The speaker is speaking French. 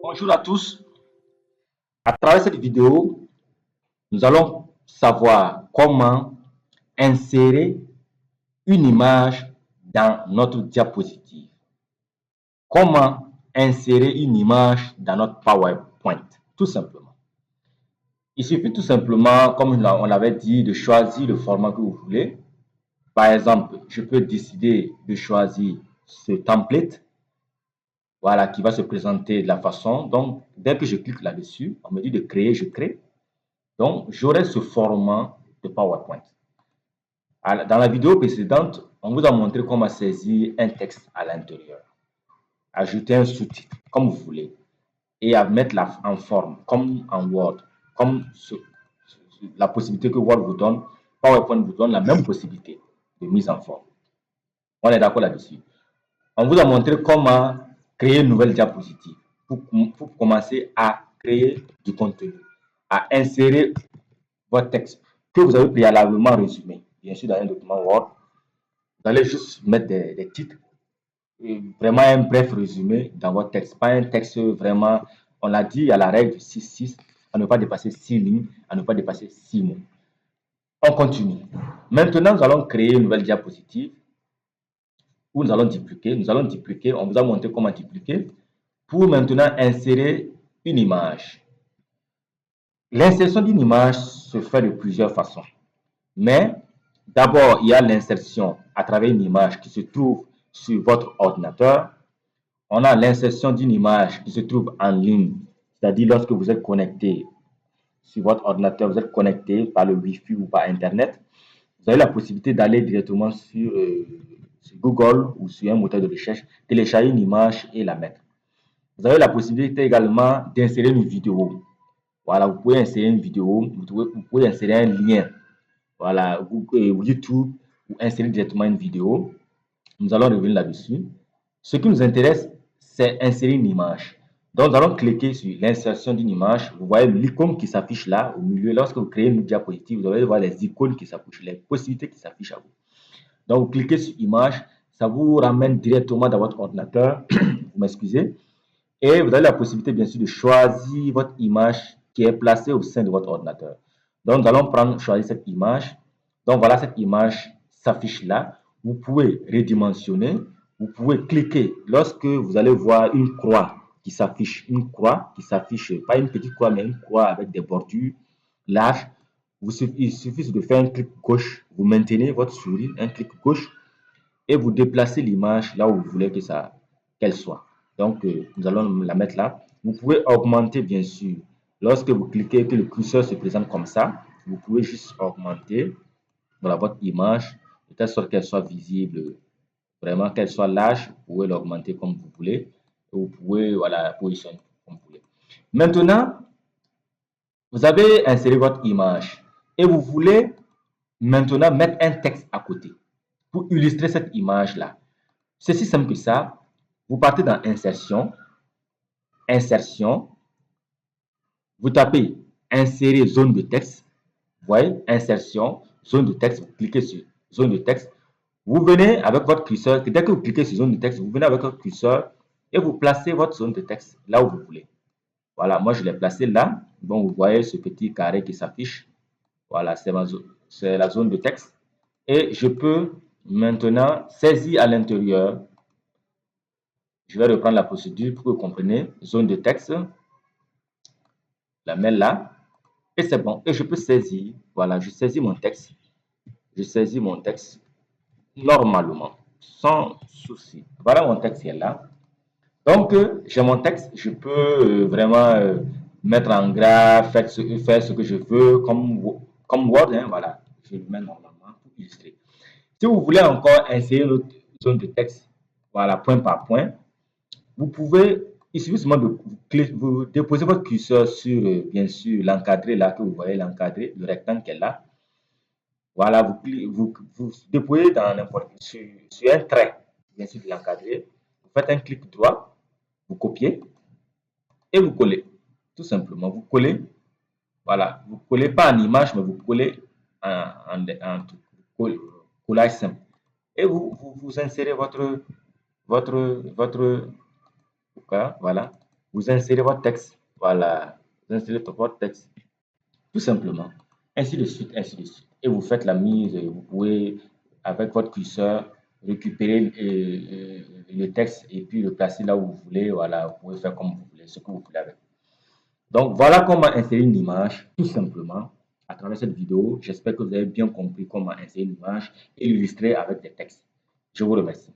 Bonjour à tous. À travers cette vidéo, nous allons savoir comment insérer une image dans notre diapositive. Comment insérer une image dans notre PowerPoint, tout simplement. Il suffit tout simplement, comme on l'avait dit, de choisir le format que vous voulez. Par exemple, je peux décider de choisir ce template, voilà, qui va se présenter de la façon. Donc, dès que je clique là-dessus, on me dit de créer, je crée. Donc, j'aurai ce format de PowerPoint. Dans la vidéo précédente, on vous a montré comment saisir un texte à l'intérieur, ajouter un sous-titre, comme vous voulez, et à mettre en forme, comme en Word, comme la possibilité que Word vous donne, PowerPoint vous donne la même possibilité de mise en forme. On est d'accord là-dessus. On vous a montré comment créer une nouvelle diapositive pour commencer à créer du contenu, à insérer votre texte que vous avez préalablement résumé, bien sûr dans un document Word. Vous allez juste mettre des titres, vraiment un bref résumé dans votre texte, pas un texte vraiment, on l'a dit, à la règle de 6-6, à ne pas dépasser 6 lignes, à ne pas dépasser 6 mots. On continue. Maintenant, nous allons créer une nouvelle diapositive où nous allons dupliquer. Nous allons dupliquer, on vous a montré comment dupliquer pour maintenant insérer une image. L'insertion d'une image se fait de plusieurs façons. Mais d'abord, il y a l'insertion à travers une image qui se trouve sur votre ordinateur. On a l'insertion d'une image qui se trouve en ligne, c'est-à-dire lorsque vous êtes connecté sur votre ordinateur, vous êtes connecté par le Wi-Fi ou par Internet. Vous avez la possibilité d'aller directement sur Google ou sur un moteur de recherche, télécharger une image et la mettre. Vous avez la possibilité également d'insérer une vidéo. Voilà, vous pouvez insérer une vidéo, vous pouvez insérer un lien, voilà, YouTube, ou insérer directement une vidéo. Nous allons revenir là-dessus. Ce qui nous intéresse, c'est insérer une image. Donc, nous allons cliquer sur l'insertion d'une image. Vous voyez l'icône qui s'affiche là au milieu. Lorsque vous créez une diapositive, vous allez voir les icônes qui s'affichent, les possibilités qui s'affichent à vous. Donc, vous cliquez sur image, ça vous ramène directement dans votre ordinateur. Vous m'excusez. Et vous avez la possibilité, bien sûr, de choisir votre image qui est placée au sein de votre ordinateur. Donc, nous allons choisir cette image. Donc, voilà, cette image s'affiche là. Vous pouvez redimensionner. Vous pouvez cliquer lorsque vous allez voir une croix qui s'affiche. Une croix qui s'affiche, pas une petite croix, mais une croix avec des bordures larges. Il suffit de faire un clic gauche. Vous maintenez votre souris, un clic gauche, et vous déplacez l'image là où vous voulez qu'elle soit. Donc, nous allons la mettre là. Vous pouvez augmenter, bien sûr. Lorsque vous cliquez et que le curseur se présente comme ça, vous pouvez juste augmenter voilà, votre image de telle sorte qu'elle soit visible, vraiment qu'elle soit large. Vous pouvez l'augmenter comme vous voulez. Vous pouvez voilà, positionner comme vous voulez. Maintenant, vous avez inséré votre image et vous voulez maintenant mettre un texte à côté pour illustrer cette image-là. C'est si simple que ça. Vous partez dans Insertion, Insertion, vous tapez Insérer zone de texte. Vous voyez, Insertion, zone de texte. Vous cliquez sur zone de texte. Vous venez avec votre curseur. Dès que vous cliquez sur zone de texte, vous venez avec votre curseur et vous placez votre zone de texte là où vous voulez. Voilà, moi je l'ai placé là. Donc vous voyez ce petit carré qui s'affiche. Voilà, c'est la zone de texte. Et je peux maintenant saisir à l'intérieur. Je vais reprendre la procédure pour que vous compreniez. Zone de texte, la mets là, et c'est bon. Et je peux saisir, voilà, je saisis mon texte. Je saisis mon texte normalement, sans souci. Voilà mon texte qui est là. Donc, j'ai mon texte, je peux vraiment mettre en gras, faire ce que je veux, comme Word, hein, voilà. Je le mets normalement pour illustrer. Si vous voulez encore insérer une autre zone de texte, voilà, point par point, vous pouvez, il suffit seulement de vous déposer votre curseur sur, bien sûr, l'encadré là, que vous voyez l'encadré, le rectangle qui est là. Voilà, vous déposez dans n'importe sur un trait, bien sûr, de l'encadré. Vous faites un clic droit, vous copiez et vous collez. Tout simplement, vous collez. Voilà, vous collez pas en image, mais vous collez en collage simple. Et vous insérez votre, voilà. vous insérez votre texte. Voilà, vous insérez votre texte, tout simplement. Ainsi de suite, ainsi de suite. Et vous faites la mise, et vous pouvez, avec votre curseur, récupérer le texte et puis le placer là où vous voulez. Voilà, vous pouvez faire comme vous voulez, ce que vous voulez avec. Donc, voilà comment insérer une image, tout simplement, à travers cette vidéo. J'espère que vous avez bien compris comment insérer une image et l'illustrer avec des textes. Je vous remercie.